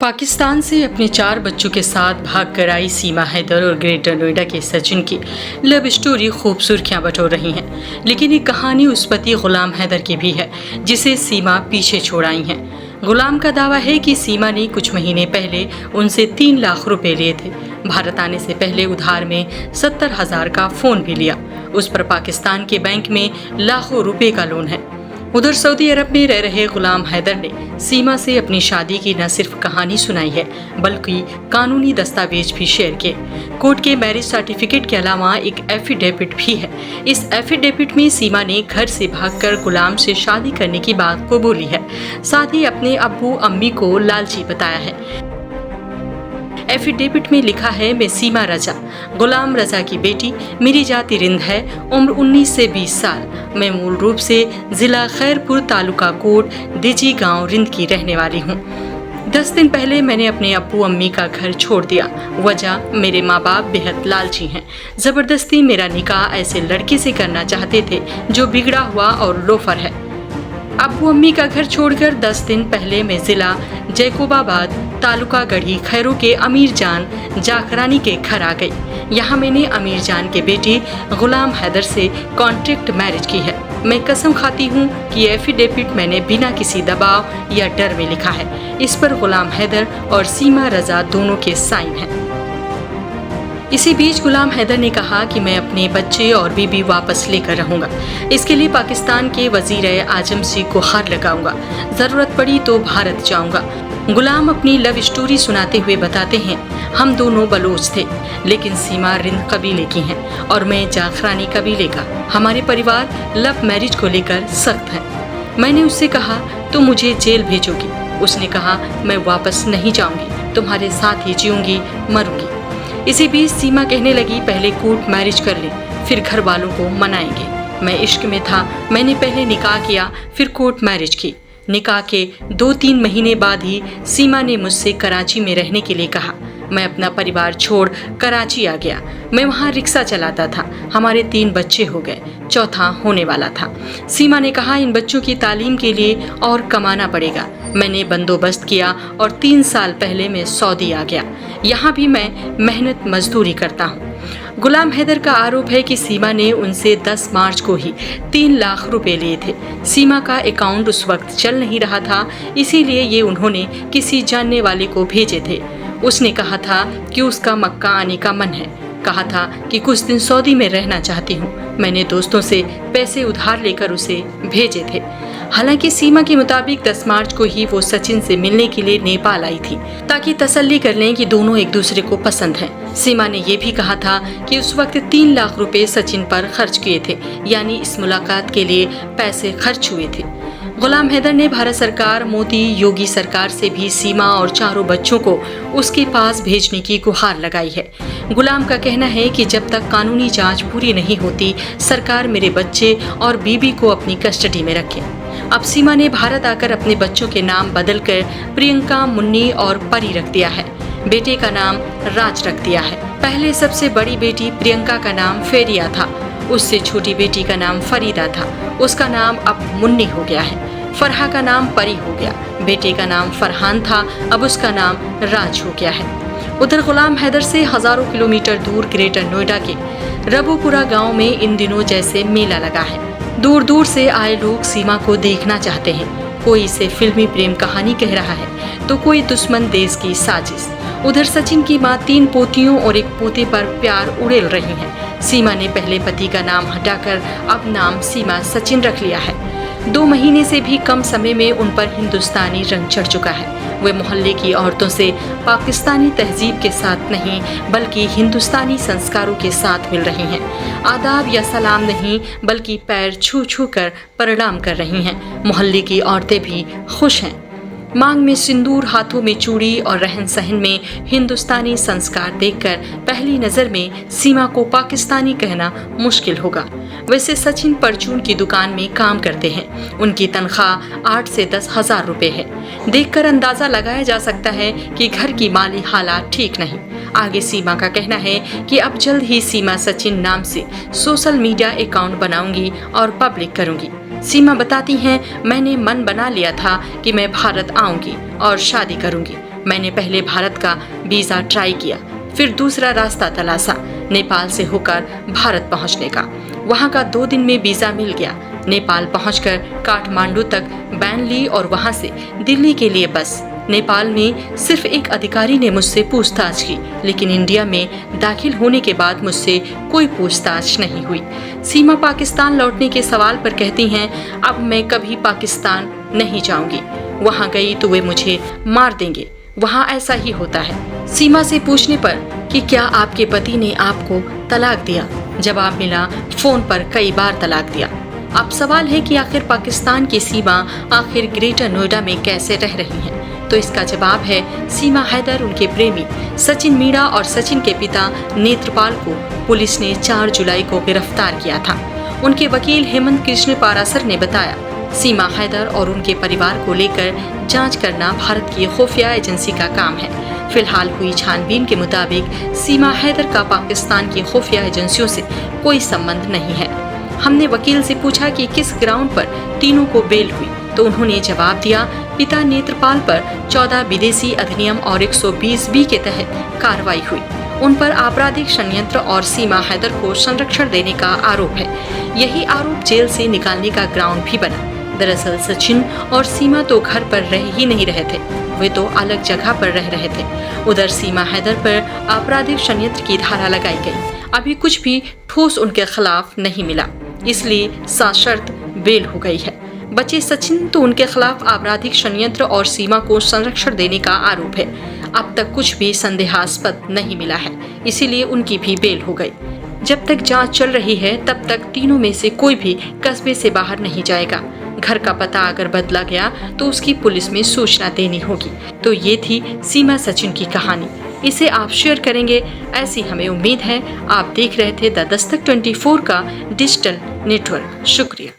पाकिस्तान से अपने 4 बच्चों के साथ भाग कर आई सीमा हैदर और ग्रेटर नोएडा के सचिन की लव स्टोरी खूब सुर्खियां बटोर रही हैं। लेकिन ये कहानी उस पति गुलाम हैदर की भी है जिसे सीमा पीछे छोड़ आई हैं। गुलाम का दावा है कि सीमा ने कुछ महीने पहले उनसे 3 लाख रुपए लिए थे। भारत आने से पहले उधार में 70,000 का फोन भी लिया। उस पर पाकिस्तान के बैंक में लाखों रुपए का लोन है। उधर सऊदी अरब में रह रहे गुलाम हैदर ने सीमा से अपनी शादी की न सिर्फ कहानी सुनाई है बल्कि कानूनी दस्तावेज भी शेयर किए। कोर्ट के मैरिज सर्टिफिकेट के अलावा एक एफिडेविट भी है। इस एफिडेविट में सीमा ने घर से भागकर गुलाम से शादी करने की बात को बोली है। साथ ही अपने अब्बू अम्मी को लालची बताया है। एफिडेविट में लिखा है, मैं सीमा रजा, गुलाम रजा की बेटी, मेरी जाति रिंद है, उम्र 19 से 20 साल। मैं मूल रूप से जिला खैरपुर तालुका कोट दिजी गांव रिंद की रहने वाली हूँ। 10 दिन पहले मैंने अपने अब्बू अम्मी का घर छोड़ दिया। वजह, मेरे माँ बाप बेहद लालची हैं। जबरदस्ती मेरा निकाह ऐसे लड़के से करना चाहते थे जो बिगड़ा हुआ और लोफर है। अब्बू अम्मी का घर छोड़कर 10 दिन पहले मैं जिला जैकोबाबाद तालुका गढ़ी खैरो के अमीर जान जाखरानी के घर आ गई। यहाँ मैंने अमीर जान के बेटे गुलाम हैदर से कॉन्ट्रैक्ट मैरिज की है। मैं कसम खाती हूँ कि एफिडेविट मैंने बिना किसी दबाव या डर में लिखा है। इस पर गुलाम हैदर और सीमा रजा दोनों के साइन हैं। इसी बीच गुलाम हैदर ने कहा कि मैं अपने बच्चे और बीबी वापस लेकर रहूंगा। इसके लिए पाकिस्तान के वजीर आजम से गुहार लगाऊंगा। जरूरत पड़ी तो भारत जाऊंगा। गुलाम अपनी लव स्टोरी सुनाते हुए बताते हैं, हम दोनों बलोच थे, लेकिन सीमा रिंद कबीले की हैं और मैं जाखरानी कबीले का। हमारे परिवार लव मैरिज को लेकर सख्त है। मैंने उससे कहा, तो मुझे जेल भेजोगी? उसने कहा, मैं वापस नहीं जाऊंगी, तुम्हारे साथ ही जीऊंगी, मरूंगी। इसी बीच सीमा कहने लगी, पहले कोर्ट मैरिज कर ले, फिर घर वालों को मनाएंगे। मैं इश्क में था, मैंने पहले निकाह किया, फिर कोर्ट मैरिज की। निकाह के 2-3 महीने बाद ही सीमा ने मुझसे कराची में रहने के लिए कहा। मैं अपना परिवार छोड़ कराची आ गया। मैं वहाँ रिक्शा चलाता था। हमारे 3 बच्चे हो गए, चौथा होने वाला था। सीमा ने कहा, इन बच्चों की तालीम के लिए और कमाना पड़ेगा। मैंने बंदोबस्त किया और 3 साल पहले मैं सऊदी आ गया। यहाँ भी मैं मेहनत मजदूरी करता हूँ। गुलाम हैदर का आरोप है कि सीमा ने उनसे 10 मार्च को ही 3 लाख रुपए लिए थे। सीमा का अकाउंट उस वक्त चल नहीं रहा था, इसीलिए ये उन्होंने किसी जानने वाले को भेजे थे। उसने कहा था कि उसका मक्का आने का मन है। कहा था कि कुछ दिन सऊदी में रहना चाहती हूँ। मैंने दोस्तों से पैसे उधार लेकर उसे भेजे थे। हालांकि सीमा के मुताबिक 10 मार्च को ही वो सचिन से मिलने के लिए नेपाल आई थी ताकि तसल्ली कर लें कि दोनों एक दूसरे को पसंद हैं। सीमा ने ये भी कहा था कि उस वक्त 3 लाख रुपए सचिन पर खर्च किए थे, यानी इस मुलाकात के लिए पैसे खर्च हुए थे। गुलाम हैदर ने भारत सरकार, मोदी योगी सरकार से भी सीमा और 4 बच्चों को उसके पास भेजने की गुहार लगाई है। गुलाम का कहना है कि जब तक कानूनी जांच पूरी नहीं होती, सरकार मेरे बच्चे और बीबी को अपनी कस्टडी में रखे। अब सीमा ने भारत आकर अपने बच्चों के नाम बदलकर प्रियंका, मुन्नी और परी रख दिया है। बेटे का नाम राज रख दिया है। पहले सबसे बड़ी बेटी प्रियंका का नाम फेरिया था, उससे छोटी बेटी का नाम फरीदा था। उसका नाम अब मुन्नी हो गया है। फरहा का नाम परी हो गया। बेटे का नाम फरहान था, अब उसका नाम राज हो गया है। उधर गुलाम हैदर से हजारों किलोमीटर दूर ग्रेटर नोएडा के रबुपुरा गांव में इन दिनों जैसे मेला लगा है। दूर दूर से आए लोग सीमा को देखना चाहते हैं। कोई इसे फिल्मी प्रेम कहानी कह रहा है तो कोई दुश्मन देश की साजिश। उधर सचिन की मां 3 पोतियों और 1 पोते पर प्यार उड़ेल रही हैं। सीमा ने पहले पति का नाम हटाकर अब नाम सीमा सचिन रख लिया है। 2 महीने से भी कम समय में उन पर हिंदुस्तानी रंग चढ़ चुका है। वे मोहल्ले की औरतों से पाकिस्तानी तहजीब के साथ नहीं बल्कि हिंदुस्तानी संस्कारों के साथ मिल रही हैं। आदाब या सलाम नहीं बल्कि पैर छू छू कर प्रणाम कर रही हैं। मोहल्ले की औरतें भी खुश हैं। मांग में सिंदूर, हाथों में चूड़ी और रहन सहन में हिंदुस्तानी संस्कार देखकर पहली नजर में सीमा को पाकिस्तानी कहना मुश्किल होगा। वैसे सचिन परचून की दुकान में काम करते हैं। उनकी तनख्वाह 8 से 10 हजार रुपए है। देखकर अंदाजा लगाया जा सकता है कि घर की माली हालात ठीक नहीं। आगे सीमा का कहना है कि अब जल्द ही सीमा सचिन नाम से सोशल मीडिया अकाउंट बनाऊंगी और पब्लिक करूंगी। सीमा बताती हैं, मैंने मन बना लिया था कि मैं भारत आऊंगी और शादी करूंगी। मैंने पहले भारत का वीजा ट्राई किया, फिर दूसरा रास्ता तलाशा, नेपाल से होकर भारत पहुंचने का। वहां का 2 दिन में वीजा मिल गया। नेपाल पहुंचकर काठमांडू तक वैन ली और वहां से दिल्ली के लिए बस। नेपाल में सिर्फ एक अधिकारी ने मुझसे पूछताछ की, लेकिन इंडिया में दाखिल होने के बाद मुझसे कोई पूछताछ नहीं हुई। सीमा पाकिस्तान लौटने के सवाल पर कहती हैं, अब मैं कभी पाकिस्तान नहीं जाऊंगी। वहां गई तो वे मुझे मार देंगे। वहां ऐसा ही होता है। सीमा से पूछने पर कि क्या आपके पति ने आपको तलाक दिया, जवाब मिला, फोन पर कई बार तलाक दिया। अब सवाल है कि आखिर पाकिस्तान की सीमा आखिर ग्रेटर नोएडा में कैसे रह रही हैं? तो इसका जवाब है, सीमा हैदर, उनके प्रेमी सचिन मीणा और सचिन के पिता नेत्रपाल को पुलिस ने 4 जुलाई को गिरफ्तार किया था। उनके वकील हेमंत कृष्ण पारासर ने बताया, सीमा हैदर और उनके परिवार को लेकर जांच करना भारत की खुफिया एजेंसी का काम है। फिलहाल हुई छानबीन के मुताबिक सीमा हैदर का पाकिस्तान की खुफिया एजेंसियों से कोई संबंध नहीं है। हमने वकील से पूछा कि किस ग्राउंड पर तीनों को बेल हुई, तो उन्होंने जवाब दिया, पिता नेत्रपाल पर 14 विदेशी अधिनियम और 120B के तहत कार्रवाई हुई। उन पर आपराधिक षड्यंत्र और सीमा हैदर को संरक्षण देने का आरोप है। यही आरोप जेल से निकालने का ग्राउंड भी बना। दरअसल सचिन और सीमा तो घर पर रह ही नहीं रहे थे, वे तो अलग जगह पर रह रहे थे। उधर सीमा हैदर पर आपराधिक षड्यंत्र की धारा लगाई गई। अभी कुछ भी ठोस उनके खिलाफ नहीं मिला, इसलिए सशर्त बेल हो गई है। बचे सचिन तो उनके खिलाफ आपराधिक षड्यंत्र और सीमा को संरक्षण देने का आरोप है। अब तक कुछ भी संदेहास्पद नहीं मिला है, इसीलिए उनकी भी बेल हो गई। जब तक जांच चल रही है तब तक तीनों में से कोई भी कस्बे से बाहर नहीं जाएगा। घर का पता अगर बदला गया तो उसकी पुलिस में सूचना देनी होगी। तो ये थी सीमा सचिन की कहानी। इसे आप शेयर करेंगे ऐसी हमें उम्मीद है। आप देख रहे थे द दस्तक 24 का डिजिटल नेटवर्क। शुक्रिया।